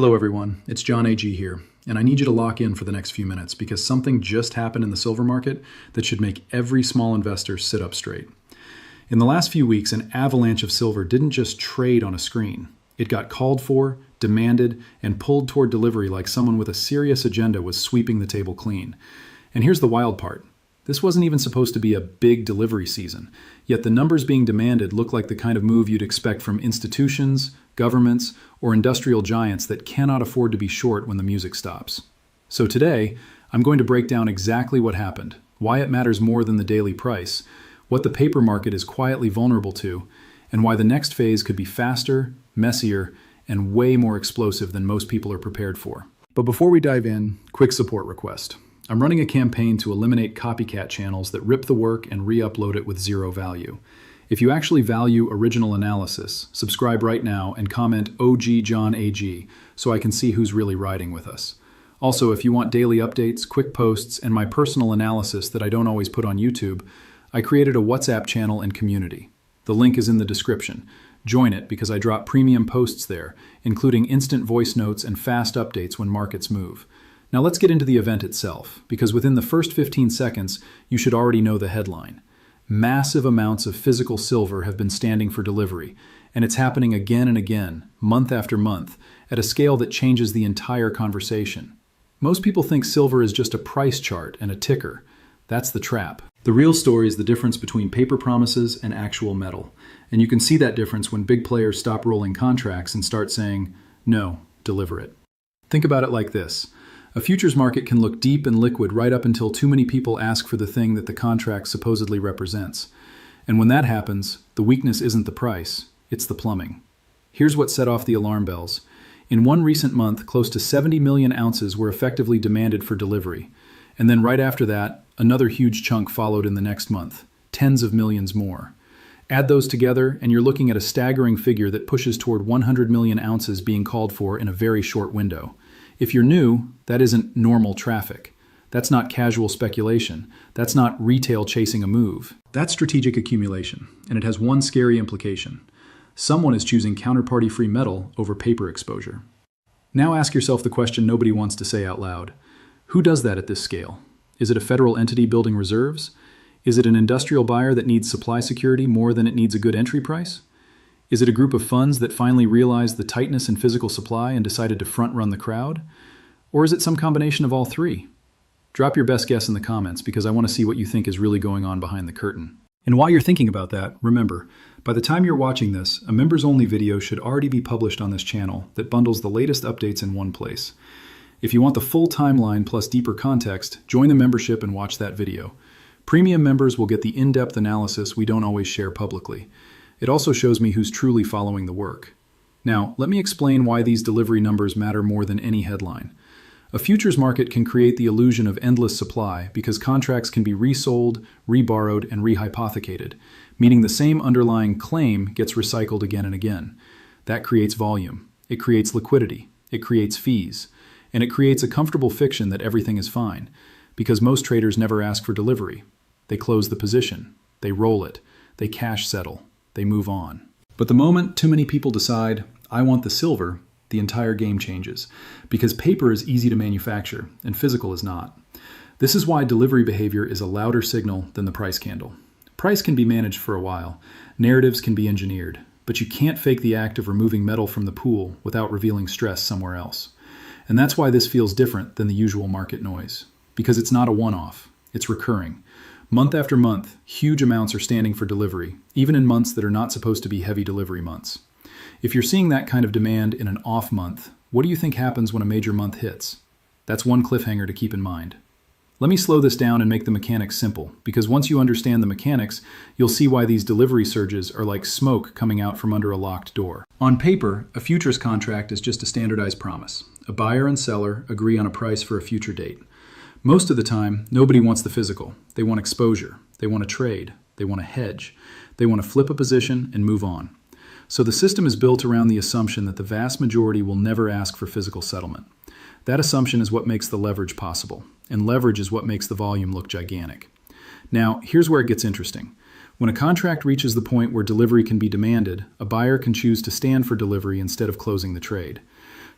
Hello everyone, it's John AG here, and I need you to lock in for the next few minutes because something just happened in the silver market that should make every small investor sit up straight. In the last few weeks, an avalanche of silver didn't just trade on a screen. It got called for, demanded, and pulled toward delivery like someone with a serious agenda was sweeping the table clean. And here's the wild part. This wasn't even supposed to be a big delivery season, yet the numbers being demanded look like the kind of move you'd expect from institutions, governments, or industrial giants that cannot afford to be short when the music stops. So today, I'm going to break down exactly what happened, why it matters more than the daily price, what the paper market is quietly vulnerable to, and why the next phase could be faster, messier, and way more explosive than most people are prepared for. But before we dive in, quick support request. I'm running a campaign to eliminate copycat channels that rip the work and re-upload it with zero value. If you actually value original analysis, subscribe right now and comment OG John AG so I can see who's really riding with us. Also, if you want daily updates, quick posts, and my personal analysis that I don't always put on YouTube, I created a WhatsApp channel and community. The link is in the description. Join it because I drop premium posts there, including instant voice notes and fast updates when markets move. Now let's get into the event itself, because within the first 15 seconds, you should already know the headline. Massive amounts of physical silver have been standing for delivery, and it's happening again and again, month after month, at a scale that changes the entire conversation. Most people think silver is just a price chart and a ticker. That's the trap. The real story is the difference between paper promises and actual metal, and you can see that difference when big players stop rolling contracts and start saying, "No, deliver it." Think about it like this. A futures market can look deep and liquid right up until too many people ask for the thing that the contract supposedly represents. And when that happens, the weakness isn't the price, it's the plumbing. Here's what set off the alarm bells. In one recent month, close to 70 million ounces were effectively demanded for delivery. And then right after that, another huge chunk followed in the next month, tens of millions more. Add those together, and you're looking at a staggering figure that pushes toward 100 million ounces being called for in a very short window. If you're new, that isn't normal traffic. That's not casual speculation. That's not retail chasing a move. That's strategic accumulation, and it has one scary implication. Someone is choosing counterparty-free metal over paper exposure. Now ask yourself the question nobody wants to say out loud. Who does that at this scale? Is it a federal entity building reserves? Is it an industrial buyer that needs supply security more than it needs a good entry price? Is it a group of funds that finally realized the tightness in physical supply and decided to front-run the crowd? Or is it some combination of all three? Drop your best guess in the comments because I want to see what you think is really going on behind the curtain. And while you're thinking about that, remember, by the time you're watching this, a members-only video should already be published on this channel that bundles the latest updates in one place. If you want the full timeline plus deeper context, join the membership and watch that video. Premium members will get the in-depth analysis we don't always share publicly. It also shows me who's truly following the work. Now, let me explain why these delivery numbers matter more than any headline. A futures market can create the illusion of endless supply because contracts can be resold, reborrowed, and rehypothecated, meaning the same underlying claim gets recycled again and again. That creates volume. It creates liquidity. It creates fees. And it creates a comfortable fiction that everything is fine, because most traders never ask for delivery. They close the position. They roll it. They cash settle. They move on. But the moment too many people decide, I want the silver, the entire game changes, because paper is easy to manufacture and physical is not. This is why delivery behavior is a louder signal than the price candle. Price can be managed for a while. Narratives can be engineered, but you can't fake the act of removing metal from the pool without revealing stress somewhere else. And that's why this feels different than the usual market noise, because it's not a one-off, it's recurring. Month after month, huge amounts are standing for delivery, even in months that are not supposed to be heavy delivery months. If you're seeing that kind of demand in an off month, what do you think happens when a major month hits? That's one cliffhanger to keep in mind. Let me slow this down and make the mechanics simple, because once you understand the mechanics, you'll see why these delivery surges are like smoke coming out from under a locked door. On paper, a futures contract is just a standardized promise. A buyer and seller agree on a price for a future date. Most of the time, nobody wants the physical. They want exposure. They want to trade. They want to hedge. They want to flip a position and move on. So the system is built around the assumption that the vast majority will never ask for physical settlement. That assumption is what makes the leverage possible, and leverage is what makes the volume look gigantic. Now, here's where it gets interesting. When a contract reaches the point where delivery can be demanded, a buyer can choose to stand for delivery instead of closing the trade.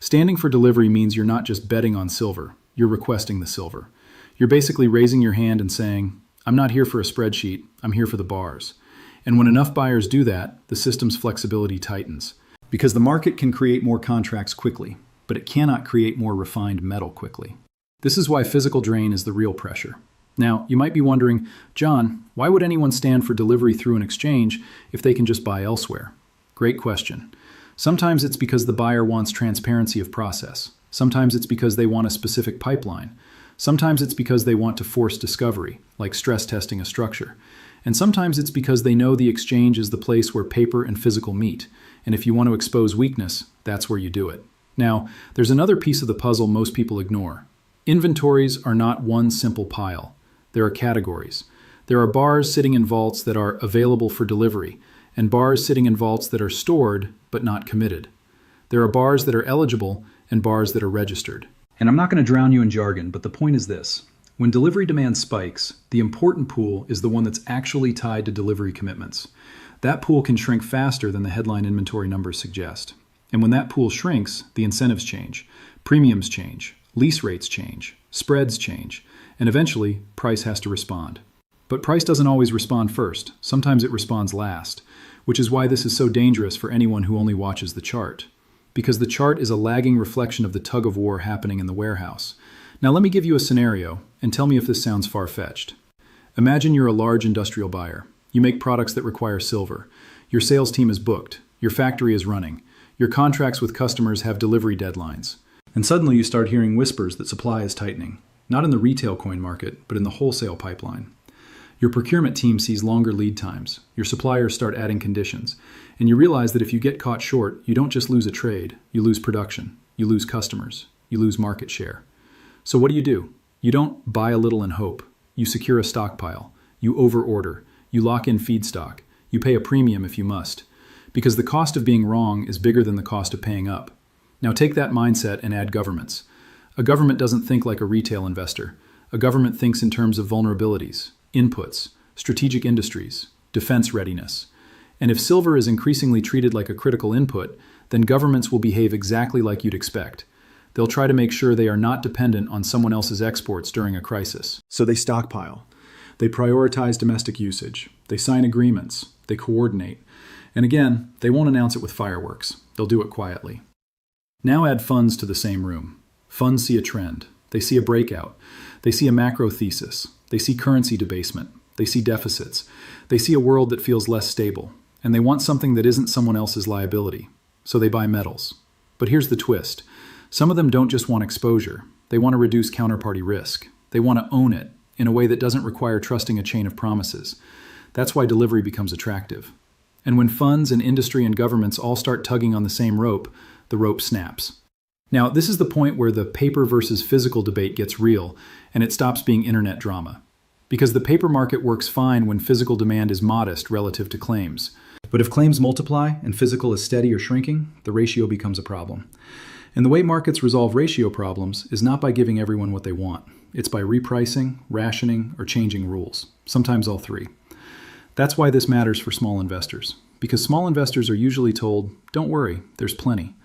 Standing for delivery means you're not just betting on silver, you're requesting the silver. You're basically raising your hand and saying, I'm not here for a spreadsheet, I'm here for the bars. And when enough buyers do that, the system's flexibility tightens. Because the market can create more contracts quickly, but it cannot create more refined metal quickly. This is why physical drain is the real pressure. Now, you might be wondering, John, why would anyone stand for delivery through an exchange if they can just buy elsewhere? Great question. Sometimes it's because the buyer wants transparency of process. Sometimes it's because they want a specific pipeline. Sometimes it's because they want to force discovery, like stress testing a structure. And sometimes it's because they know the exchange is the place where paper and physical meet. And if you want to expose weakness, that's where you do it. Now, there's another piece of the puzzle most people ignore. Inventories are not one simple pile. There are categories. There are bars sitting in vaults that are available for delivery, and bars sitting in vaults that are stored but not committed. There are bars that are eligible and bars that are registered. And I'm not going to drown you in jargon, but the point is this. When delivery demand spikes, the important pool is the one that's actually tied to delivery commitments. That pool can shrink faster than the headline inventory numbers suggest. And when that pool shrinks, the incentives change, premiums change, lease rates change, spreads change, and eventually, price has to respond. But price doesn't always respond first. Sometimes it responds last, which is why this is so dangerous for anyone who only watches the chart. Because the chart is a lagging reflection of the tug of war happening in the warehouse. Now let me give you a scenario, and tell me if this sounds far-fetched. Imagine you're a large industrial buyer. You make products that require silver. Your sales team is booked. Your factory is running. Your contracts with customers have delivery deadlines. And suddenly you start hearing whispers that supply is tightening. Not in the retail coin market, but in the wholesale pipeline. Your procurement team sees longer lead times. Your suppliers start adding conditions. And you realize that if you get caught short, you don't just lose a trade. You lose production. You lose customers. You lose market share. So what do? You don't buy a little and hope. You secure a stockpile. You overorder. You lock in feedstock. You pay a premium if you must. Because the cost of being wrong is bigger than the cost of paying up. Now take that mindset and add governments. A government doesn't think like a retail investor. A government thinks in terms of vulnerabilities, inputs, strategic industries, defense readiness. And if silver is increasingly treated like a critical input, then governments will behave exactly like you'd expect. They'll try to make sure they are not dependent on someone else's exports during a crisis. So they stockpile. They prioritize domestic usage. They sign agreements. They coordinate. And again, they won't announce it with fireworks. They'll do it quietly. Now add funds to the same room. Funds see a trend. They see a breakout. They see a macro thesis. They see currency debasement. They see deficits. They see a world that feels less stable. And they want something that isn't someone else's liability. So they buy metals. But here's the twist. Some of them don't just want exposure. They want to reduce counterparty risk. They want to own it in a way that doesn't require trusting a chain of promises. That's why delivery becomes attractive. And when funds and industry and governments all start tugging on the same rope, the rope snaps. Now, this is the point where the paper versus physical debate gets real, and it stops being internet drama. Because the paper market works fine when physical demand is modest relative to claims. But if claims multiply and physical is steady or shrinking, the ratio becomes a problem. And the way markets resolve ratio problems is not by giving everyone what they want. It's by repricing, rationing, or changing rules. Sometimes all three. That's why this matters for small investors. Because small investors are usually told, don't worry, there's plenty.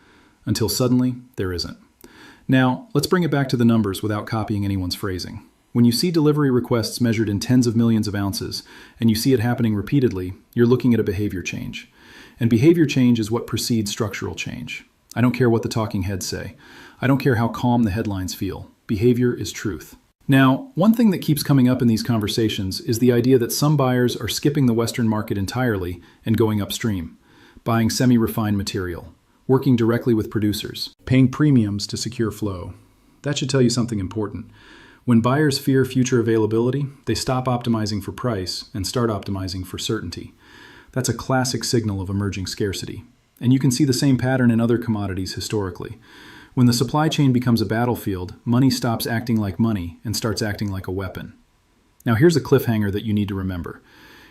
Until suddenly, there isn't. Now, let's bring it back to the numbers without copying anyone's phrasing. When you see delivery requests measured in tens of millions of ounces, and you see it happening repeatedly, you're looking at a behavior change. And behavior change is what precedes structural change. I don't care what the talking heads say. I don't care how calm the headlines feel. Behavior is truth. Now, one thing that keeps coming up in these conversations is the idea that some buyers are skipping the Western market entirely and going upstream, buying semi-refined material, working directly with producers, paying premiums to secure flow. That should tell you something important. When buyers fear future availability, they stop optimizing for price and start optimizing for certainty. That's a classic signal of emerging scarcity. And you can see the same pattern in other commodities historically. When the supply chain becomes a battlefield, money stops acting like money and starts acting like a weapon. Now here's a cliffhanger that you need to remember.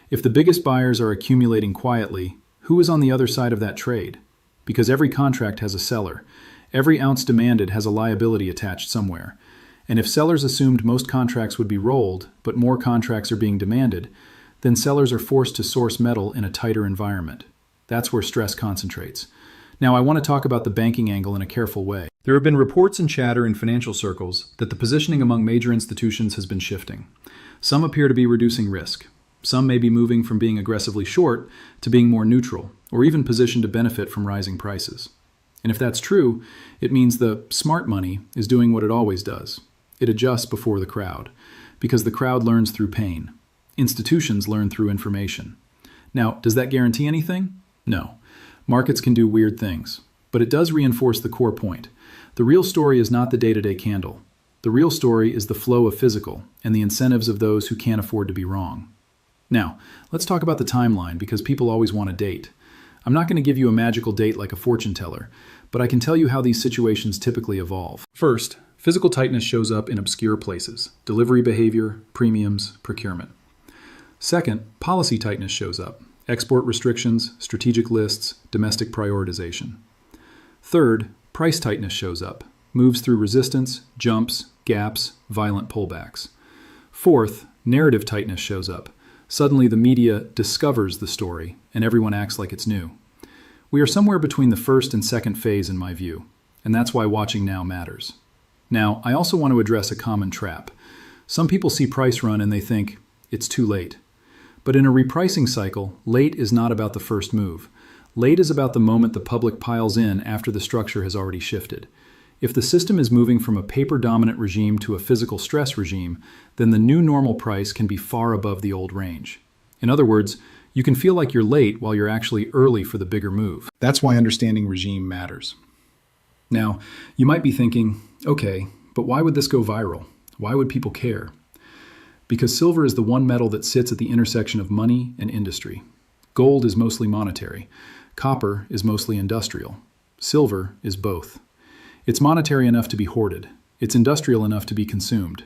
If the biggest buyers are accumulating quietly, who is on the other side of that trade? Because every contract has a seller. Every ounce demanded has a liability attached somewhere. And if sellers assumed most contracts would be rolled, but more contracts are being demanded, then sellers are forced to source metal in a tighter environment. That's where stress concentrates. Now, I want to talk about the banking angle in a careful way. There have been reports and chatter in financial circles that the positioning among major institutions has been shifting. Some appear to be reducing risk. Some may be moving from being aggressively short to being more neutral, or even positioned to benefit from rising prices. And if that's true, it means the smart money is doing what it always does. It adjusts before the crowd, because the crowd learns through pain. Institutions learn through information. Now, does that guarantee anything? No. Markets can do weird things, but it does reinforce the core point. The real story is not the day-to-day candle. The real story is the flow of physical and the incentives of those who can't afford to be wrong. Now, let's talk about the timeline because people always want a date. I'm not going to give you a magical date like a fortune teller, but I can tell you how these situations typically evolve. First, physical tightness shows up in obscure places: delivery behavior, premiums, procurement. Second, policy tightness shows up: export restrictions, strategic lists, domestic prioritization. Third, price tightness shows up: moves through resistance, jumps, gaps, violent pullbacks. Fourth, narrative tightness shows up. Suddenly the media discovers the story and everyone acts like it's new. We are somewhere between the first and second phase in my view, and that's why watching now matters. Now, I also want to address a common trap. Some people see price run and they think, it's too late. But in a repricing cycle, late is not about the first move. Late is about the moment the public piles in after the structure has already shifted. If the system is moving from a paper-dominant regime to a physical stress regime, then the new normal price can be far above the old range. In other words, you can feel like you're late while you're actually early for the bigger move. That's why understanding regime matters. Now, you might be thinking, okay, but why would this go viral? Why would people care? Because silver is the one metal that sits at the intersection of money and industry. Gold is mostly monetary. Copper is mostly industrial. Silver is both. It's monetary enough to be hoarded. It's industrial enough to be consumed.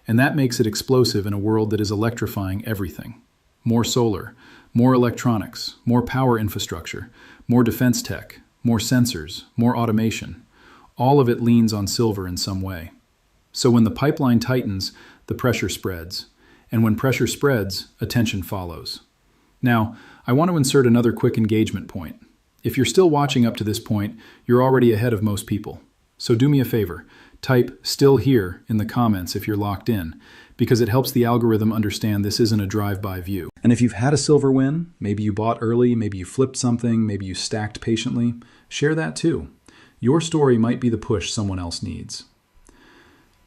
And that makes it explosive in a world that is electrifying everything. More solar, more electronics, more power infrastructure, more defense tech, more sensors, more automation. All of it leans on silver in some way. So when the pipeline tightens, the pressure spreads. And when pressure spreads, attention follows. Now, I want to insert another quick engagement point. If you're still watching up to this point, you're already ahead of most people. So do me a favor, type "still here" in the comments if you're locked in, because it helps the algorithm understand this isn't a drive-by view. And if you've had a silver win, maybe you bought early, maybe you flipped something, maybe you stacked patiently, share that too. Your story might be the push someone else needs.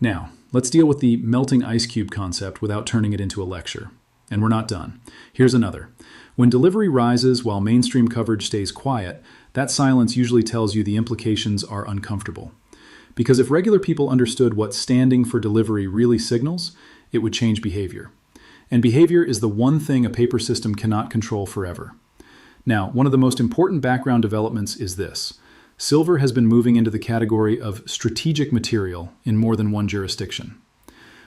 Now, let's deal with the melting ice cube concept without turning it into a lecture. And we're not done. Here's another. When delivery rises while mainstream coverage stays quiet, that silence usually tells you the implications are uncomfortable. Because if regular people understood what standing for delivery really signals, it would change behavior. And behavior is the one thing a paper system cannot control forever. Now, one of the most important background developments is this. Silver has been moving into the category of strategic material in more than one jurisdiction.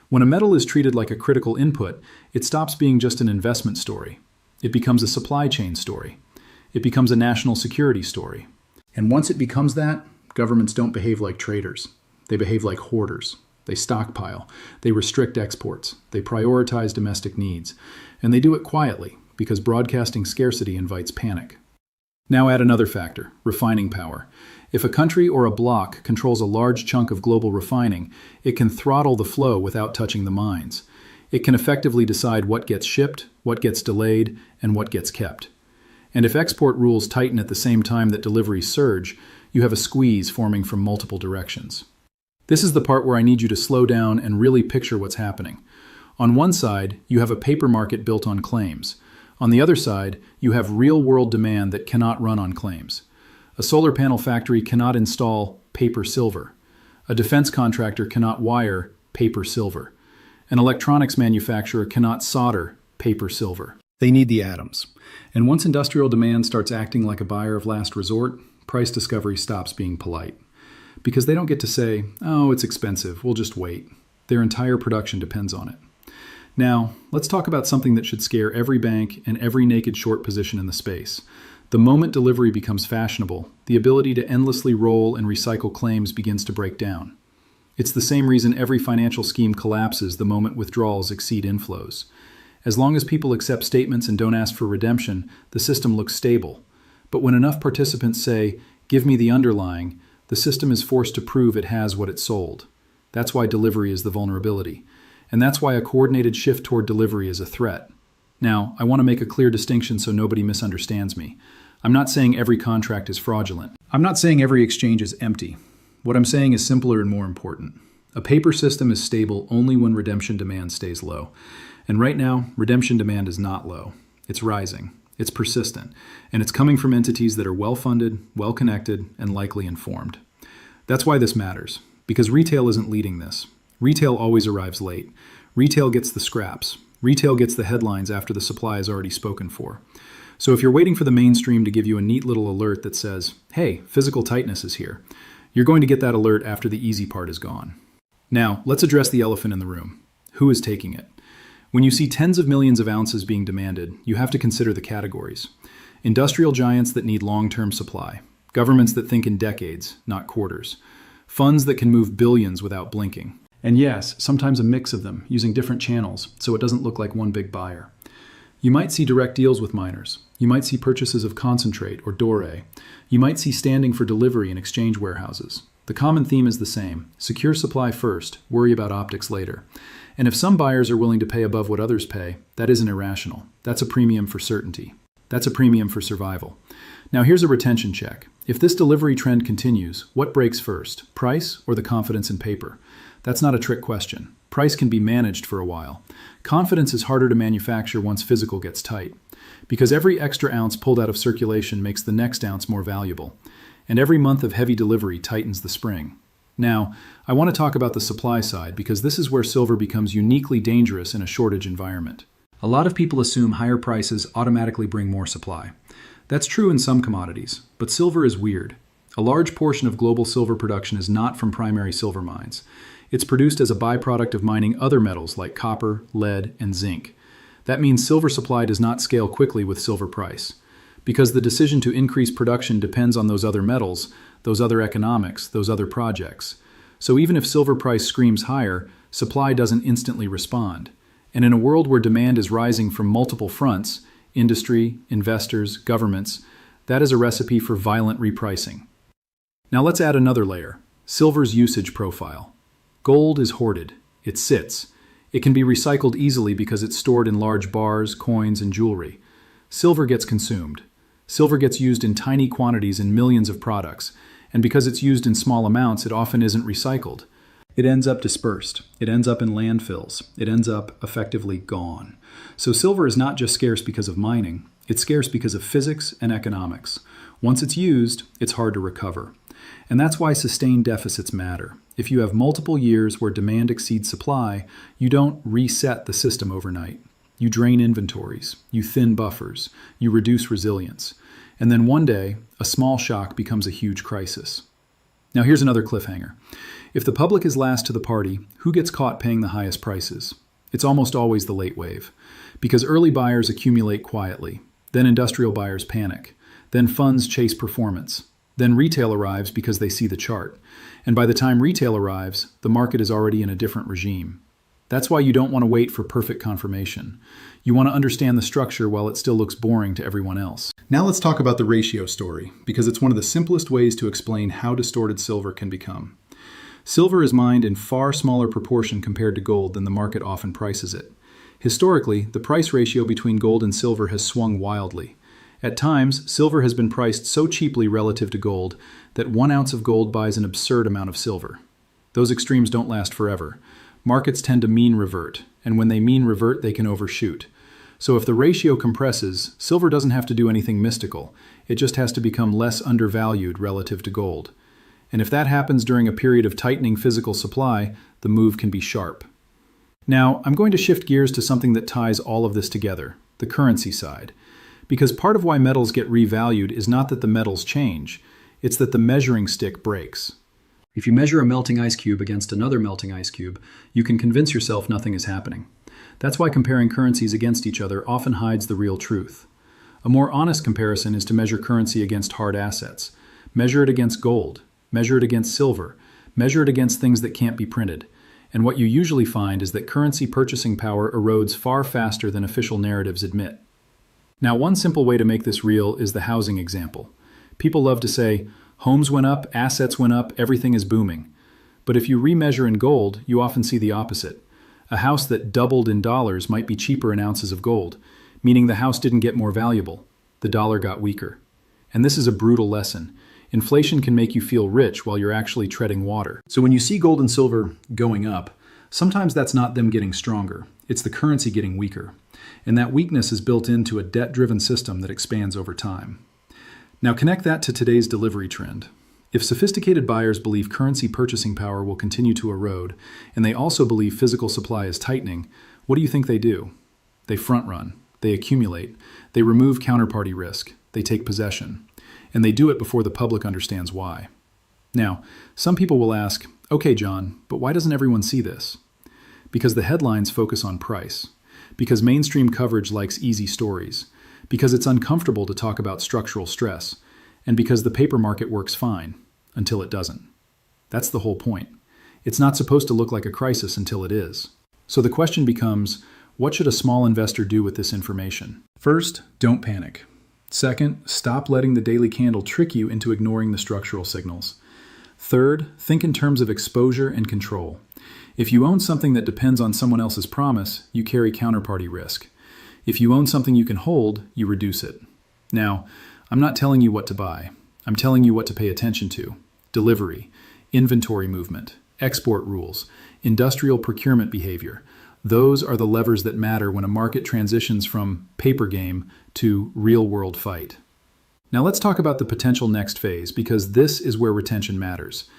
When a metal is treated like a critical input, it stops being just an investment story. It becomes a supply chain story. It becomes a national security story. And once it becomes that, governments don't behave like traders. They behave like hoarders. They stockpile. They restrict exports. They prioritize domestic needs. And they do it quietly because broadcasting scarcity invites panic. Now add another factor, refining power. If a country or a bloc controls a large chunk of global refining, it can throttle the flow without touching the mines. It can effectively decide what gets shipped, what gets delayed, and what gets kept. And if export rules tighten at the same time that deliveries surge, you have a squeeze forming from multiple directions. This is the part where I need you to slow down and really picture what's happening. On one side, you have a paper market built on claims. On the other side, you have real-world demand that cannot run on claims. A solar panel factory cannot install paper silver. A defense contractor cannot wire paper silver. An electronics manufacturer cannot solder paper silver. They need the atoms. And once industrial demand starts acting like a buyer of last resort, price discovery stops being polite. Because they don't get to say, oh, it's expensive, we'll just wait. Their entire production depends on it. Now, let's talk about something that should scare every bank and every naked short position in the space. The moment delivery becomes fashionable, the ability to endlessly roll and recycle claims begins to break down. It's the same reason every financial scheme collapses the moment withdrawals exceed inflows. As long as people accept statements and don't ask for redemption, the system looks stable. But when enough participants say, Give me the underlying. The system is forced to prove it has what it sold. That's why delivery is the vulnerability. And that's why a coordinated shift toward delivery is a threat. Now, I want to make a clear distinction so nobody misunderstands me. I'm not saying every contract is fraudulent. I'm not saying every exchange is empty. What I'm saying is simpler and more important. A paper system is stable only when redemption demand stays low. And right now, redemption demand is not low. It's rising. It's persistent. And it's coming from entities that are well-funded, well-connected, and likely informed. That's why this matters. Because retail isn't leading this. Retail always arrives late. Retail gets the scraps. Retail gets the headlines after the supply is already spoken for. So if you're waiting for the mainstream to give you a neat little alert that says, hey, physical tightness is here, you're going to get that alert after the easy part is gone. Now, let's address the elephant in the room. Who is taking it? When you see tens of millions of ounces being demanded, you have to consider the categories. Industrial giants that need long-term supply. Governments that think in decades, not quarters. Funds that can move billions without blinking. And yes, sometimes a mix of them, using different channels, so it doesn't look like one big buyer. You might see direct deals with miners. You might see purchases of concentrate or doré. You might see standing for delivery in exchange warehouses. The common theme is the same. Secure supply first, worry about optics later. And if some buyers are willing to pay above what others pay, that isn't irrational. That's a premium for certainty. That's a premium for survival. Now here's a retention check. If this delivery trend continues, what breaks first, price or the confidence in paper? That's not a trick question. Price can be managed for a while. Confidence is harder to manufacture once physical gets tight. Because every extra ounce pulled out of circulation makes the next ounce more valuable. And every month of heavy delivery tightens the spring. Now, I want to talk about the supply side because this is where silver becomes uniquely dangerous in a shortage environment. A lot of people assume higher prices automatically bring more supply. That's true in some commodities, but silver is weird. A large portion of global silver production is not from primary silver mines. It's produced as a byproduct of mining other metals like copper, lead, and zinc. That means silver supply does not scale quickly with silver price. Because the decision to increase production depends on those other metals, those other economics, those other projects. So even if silver price screams higher, supply doesn't instantly respond. And in a world where demand is rising from multiple fronts, industry, investors, governments, that is a recipe for violent repricing. Now let's add another layer, silver's usage profile. Gold is hoarded. It sits. It can be recycled easily because it's stored in large bars, coins, and jewelry. Silver gets consumed. Silver gets used in tiny quantities in millions of products, and because it's used in small amounts, it often isn't recycled. It ends up dispersed. It ends up in landfills. It ends up effectively gone. So silver is not just scarce because of mining. It's scarce because of physics and economics. Once it's used, it's hard to recover. And that's why sustained deficits matter. If you have multiple years where demand exceeds supply, you don't reset the system overnight. You drain inventories, you thin buffers, you reduce resilience. And then one day, a small shock becomes a huge crisis. Now here's another cliffhanger. If the public is last to the party, who gets caught paying the highest prices? It's almost always the late wave. Because early buyers accumulate quietly. Then industrial buyers panic. Then funds chase performance. Then retail arrives because they see the chart. And by the time retail arrives, the market is already in a different regime. That's why you don't want to wait for perfect confirmation. You want to understand the structure while it still looks boring to everyone else. Now let's talk about the ratio story, because it's one of the simplest ways to explain how distorted silver can become. Silver is mined in far smaller proportion compared to gold than the market often prices it. Historically, the price ratio between gold and silver has swung wildly. At times, silver has been priced so cheaply relative to gold that 1 ounce of gold buys an absurd amount of silver. Those extremes don't last forever. Markets tend to mean revert, and when they mean revert, they can overshoot. So if the ratio compresses, silver doesn't have to do anything mystical. It just has to become less undervalued relative to gold. And if that happens during a period of tightening physical supply, the move can be sharp. Now, I'm going to shift gears to something that ties all of this together, the currency side. Because part of why metals get revalued is not that the metals change, it's that the measuring stick breaks. If you measure a melting ice cube against another melting ice cube, you can convince yourself nothing is happening. That's why comparing currencies against each other often hides the real truth. A more honest comparison is to measure currency against hard assets. Measure it against gold. Measure it against silver. Measure it against things that can't be printed. And what you usually find is that currency purchasing power erodes far faster than official narratives admit. Now, one simple way to make this real is the housing example. People love to say, Homes went up, assets went up, everything is booming. But if you remeasure in gold, you often see the opposite. A house that doubled in dollars might be cheaper in ounces of gold, meaning the house didn't get more valuable. The dollar got weaker. And this is a brutal lesson. Inflation can make you feel rich while you're actually treading water. So when you see gold and silver going up, sometimes that's not them getting stronger. It's the currency getting weaker. And that weakness is built into a debt-driven system that expands over time. Now connect that to today's delivery trend. If sophisticated buyers believe currency purchasing power will continue to erode, and they also believe physical supply is tightening, what do you think they do? They front run, they accumulate, they remove counterparty risk, they take possession, and they do it before the public understands why. Now, some people will ask, okay, John, but why doesn't everyone see this? Because the headlines focus on price, because mainstream coverage likes easy stories, because it's uncomfortable to talk about structural stress, and because the paper market works fine, until it doesn't. That's the whole point. It's not supposed to look like a crisis until it is. So the question becomes, what should a small investor do with this information? First, don't panic. Second, stop letting the daily candle trick you into ignoring the structural signals. Third, think in terms of exposure and control. If you own something that depends on someone else's promise, you carry counterparty risk. If you own something you can hold, you reduce it. Now, I'm not telling you what to buy. I'm telling you what to pay attention to. Delivery, inventory movement, export rules, industrial procurement behavior. Those are the levers that matter when a market transitions from paper game to real-world fight. Now let's talk about the potential next phase, because this is where retention matters.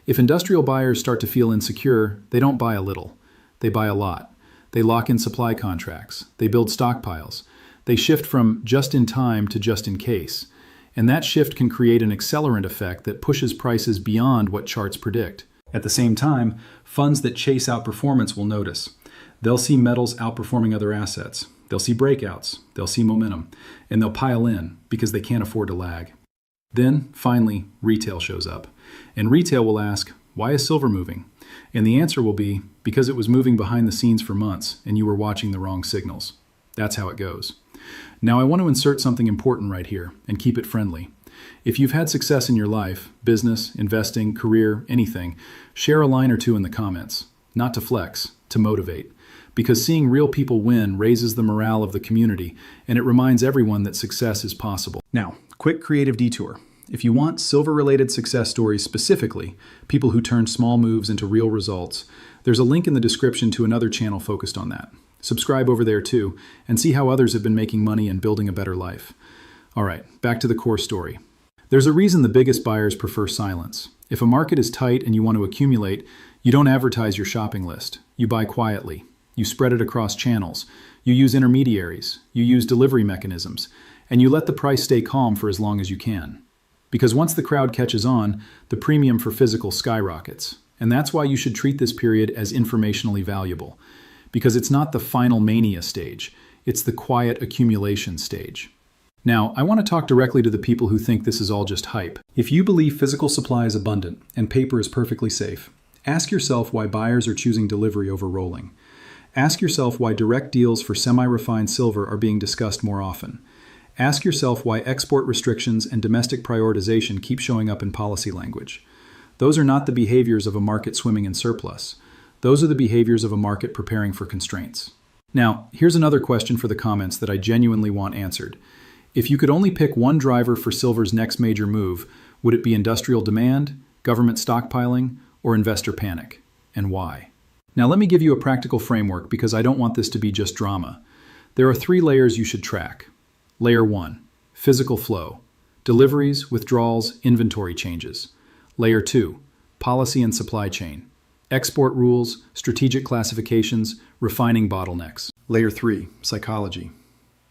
If industrial buyers start to feel insecure, they don't buy a little. They buy a lot. They lock in supply contracts. They build stockpiles. They shift from just-in-time to just-in-case. And that shift can create an accelerant effect that pushes prices beyond what charts predict. At the same time, funds that chase outperformance will notice. They'll see metals outperforming other assets. They'll see breakouts. They'll see momentum. And they'll pile in because they can't afford to lag. Then, finally, retail shows up. And retail will ask, why is silver moving? And the answer will be, because it was moving behind the scenes for months and you were watching the wrong signals. That's how it goes. Now I want to insert something important right here and keep it friendly. If you've had success in your life, business, investing, career, anything, share a line or two in the comments. Not to flex, to motivate. Because seeing real people win raises the morale of the community, and it reminds everyone that success is possible. Now, quick creative detour. If you want silver-related success stories specifically, people who turn small moves into real results, there's a link in the description to another channel focused on that. Subscribe over there too, and see how others have been making money and building a better life. All right, back to the core story. There's a reason the biggest buyers prefer silence. If a market is tight and you want to accumulate, you don't advertise your shopping list. You buy quietly. You spread it across channels. You use intermediaries. You use delivery mechanisms. And you let the price stay calm for as long as you can. Because once the crowd catches on, the premium for physical skyrockets. And that's why you should treat this period as informationally valuable. Because it's not the final mania stage. It's the quiet accumulation stage. Now, I want to talk directly to the people who think this is all just hype. If you believe physical supply is abundant and paper is perfectly safe, ask yourself why buyers are choosing delivery over rolling. Ask yourself why direct deals for semi-refined silver are being discussed more often. Ask yourself why export restrictions and domestic prioritization keep showing up in policy language. Those are not the behaviors of a market swimming in surplus. Those are the behaviors of a market preparing for constraints. Now, here's another question for the comments that I genuinely want answered. If you could only pick one driver for silver's next major move, would it be industrial demand, government stockpiling, or investor panic? And why? Now let me give you a practical framework because I don't want this to be just drama. There are 3 layers you should track. Layer 1, physical flow. Deliveries, withdrawals, inventory changes. Layer 2, policy and supply chain. Export rules, strategic classifications, refining bottlenecks. Layer 3, psychology.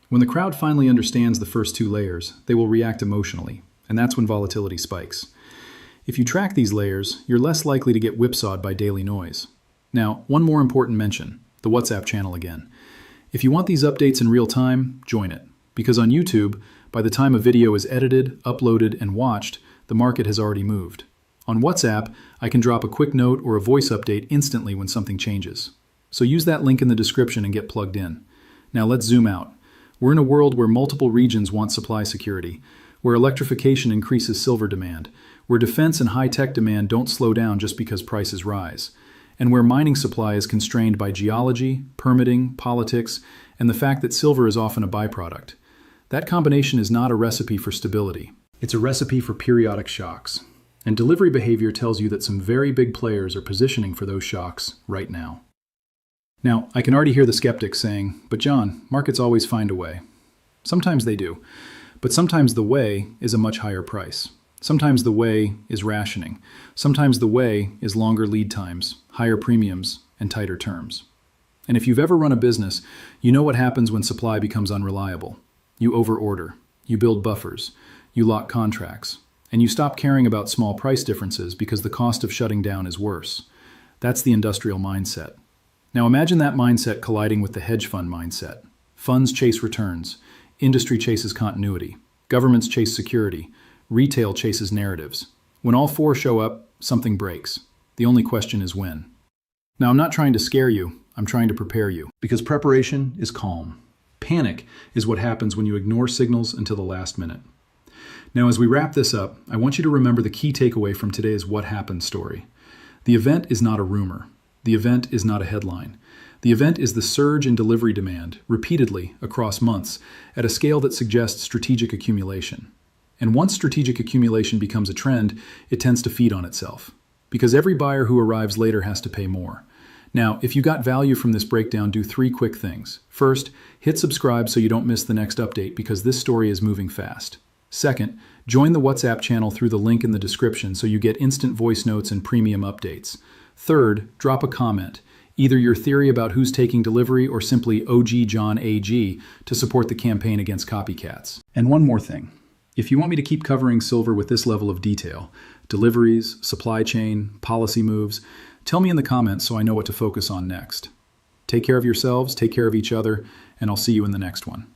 When the crowd finally understands the first 2 layers, they will react emotionally, and that's when volatility spikes. If you track these layers, you're less likely to get whipsawed by daily noise. Now, one more important mention, the WhatsApp channel again. If you want these updates in real time, join it. Because on YouTube, by the time a video is edited, uploaded, and watched, the market has already moved. On WhatsApp, I can drop a quick note or a voice update instantly when something changes. So use that link in the description and get plugged in. Now let's zoom out. We're in a world where multiple regions want supply security, where electrification increases silver demand, where defense and high-tech demand don't slow down just because prices rise, and where mining supply is constrained by geology, permitting, politics, and the fact that silver is often a byproduct. That combination is not a recipe for stability. It's a recipe for periodic shocks. And delivery behavior tells you that some very big players are positioning for those shocks right now. Now, I can already hear the skeptics saying, "But John, markets always find a way." Sometimes they do, but sometimes the way is a much higher price. Sometimes the way is rationing. Sometimes the way is longer lead times, higher premiums, and tighter terms. And if you've ever run a business, you know what happens when supply becomes unreliable. You overorder, you build buffers, you lock contracts, and you stop caring about small price differences because the cost of shutting down is worse. That's the industrial mindset. Now imagine that mindset colliding with the hedge fund mindset. Funds chase returns, industry chases continuity, governments chase security, retail chases narratives. When all four show up, something breaks. The only question is when. Now I'm not trying to scare you, I'm trying to prepare you. Because preparation is calm. Panic is what happens when you ignore signals until the last minute. Now, as we wrap this up, I want you to remember the key takeaway from today's What Happened story. The event is not a rumor. The event is not a headline. The event is the surge in delivery demand, repeatedly across months, at a scale that suggests strategic accumulation. And once strategic accumulation becomes a trend, it tends to feed on itself. Because every buyer who arrives later has to pay more. Now, if you got value from this breakdown, do 3 quick things. First, hit subscribe so you don't miss the next update because this story is moving fast. Second, join the WhatsApp channel through the link in the description so you get instant voice notes and premium updates. Third, drop a comment, either your theory about who's taking delivery or simply OG John AG to support the campaign against copycats. And one more thing. If you want me to keep covering silver with this level of detail, deliveries, supply chain, policy moves, tell me in the comments so I know what to focus on next. Take care of yourselves, take care of each other, and I'll see you in the next one.